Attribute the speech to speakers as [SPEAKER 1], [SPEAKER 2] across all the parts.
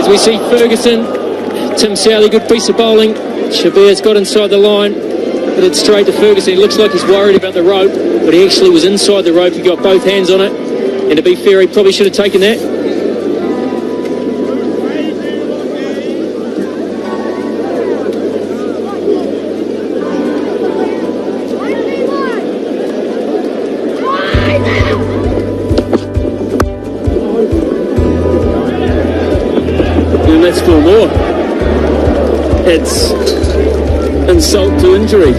[SPEAKER 1] As we see Ferguson, Tim Southey, good piece of bowling. Sabbir's got inside the line, but it's straight to Ferguson. He looks like he's worried about the rope, but he actually was inside the rope. He got both hands on it, and to be fair, he probably should have taken that. And let's go more. It's insult to injury.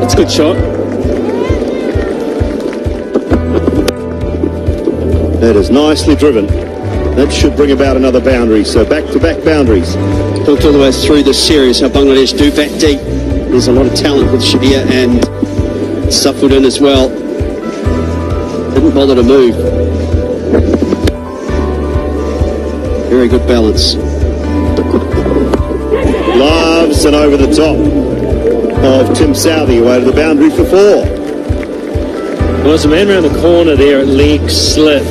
[SPEAKER 1] It's a good shot.
[SPEAKER 2] That is nicely driven. That should bring about another boundary. So back-to-back boundaries.
[SPEAKER 3] Looked all the way through this series how Bangladesh do bat deep. There's a lot of talent with Sabbir and Saffuddin as well. Didn't bother to move. Very good balance.
[SPEAKER 2] Loves and over the top of Tim Southey, away to the boundary for 4.
[SPEAKER 1] Well, there's a man around the corner there at leg slip.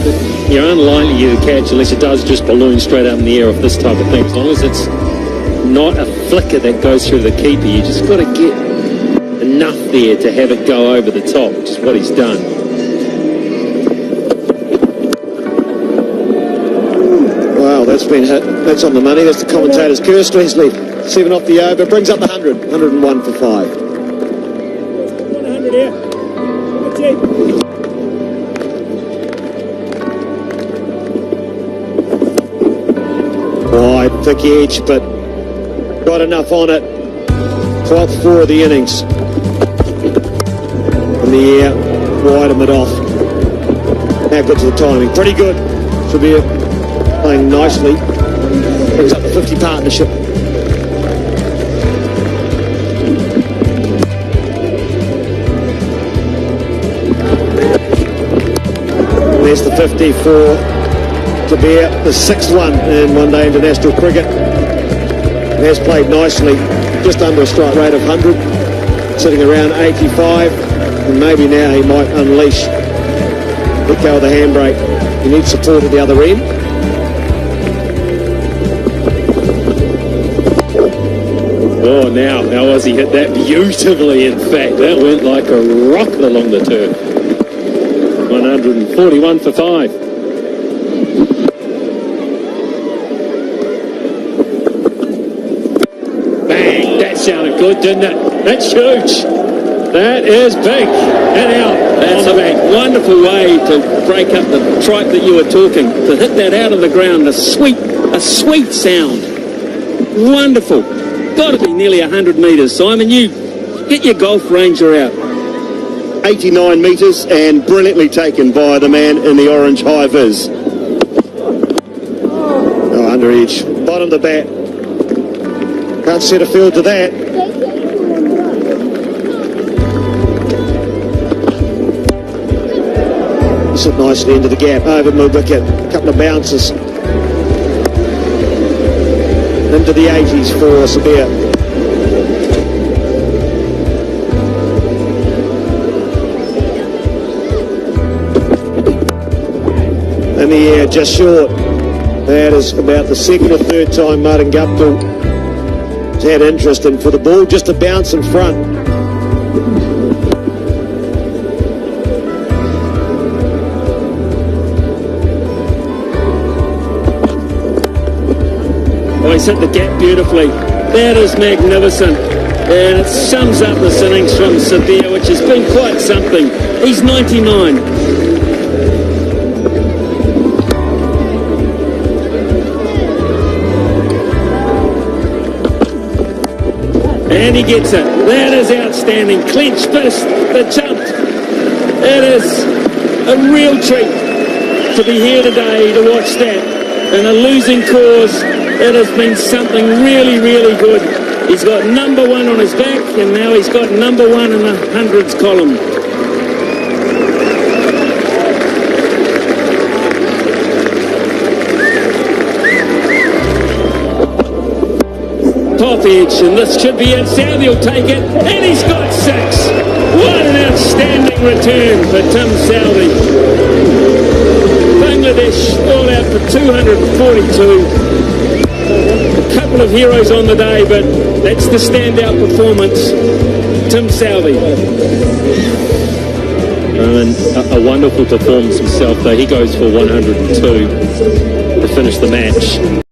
[SPEAKER 1] You're unlikely to catch unless it does just balloon straight up in the air off this type of thing. As long as it's not a flicker that goes through the keeper, you just got to get enough there to have it go over the top, which is what he's done.
[SPEAKER 4] That's been hit. That's on the money. That's the commentator's curse. Leslie, 7 off the over. Brings up the 100. 101 for 5.
[SPEAKER 1] 100 here.
[SPEAKER 4] Wide, thick edge, but got enough on it. 12th 4 of the innings. In the air, wide and mid off. How good's the timing? Pretty good. Should be playing nicely. Brings up the 50 partnership. There's the 50 for Sabbir, the 6th one in one-day international cricket. He has played nicely, just under a strike rate of 100, sitting around 85, and maybe now he might unleash. Let go of the handbrake. He needs support at the other end.
[SPEAKER 1] Oh, now as he hit that beautifully, in fact. That went like a rocket along the turf. 141 for 5. Bang! That sounded good, didn't it? That's huge. That is big. And out. That's a wonderful way to break up the tripe that you were talking. To hit that out of the ground, a sweet sound. Wonderful. Got to be nearly 100 metres, Simon. You get your golf ranger out.
[SPEAKER 2] 89 metres and brilliantly taken by the man in the orange high vis. Oh, under edge. Bottom of the bat. Can't set a field to that. Sit nicely into the gap. Over mid wicket. Couple of bounces. Into the 80s for Sabbir. In the air, just short. That is about the 2nd or 3rd time Martin Guptill has had interest in for the ball, just a bounce in front.
[SPEAKER 1] Oh, he's hit the gap beautifully. That is magnificent. And it sums up this innings from Sabbir, which has been quite something. He's 99. And he gets it. That is outstanding. Clenched fist, the jump. It is a real treat to be here today to watch that. In a losing cause, it has been something really, really good. He's got number 1 on his back, and now he's got number 1 in the hundreds column. Top edge, and this should be it. Southey will take it, and he's got 6. What an outstanding return for Tim Southey. Bangladesh 242. A couple of heroes on the day, but that's the standout performance. Tim Southey.
[SPEAKER 5] And a wonderful performance himself, though. He goes for 102 to finish the match.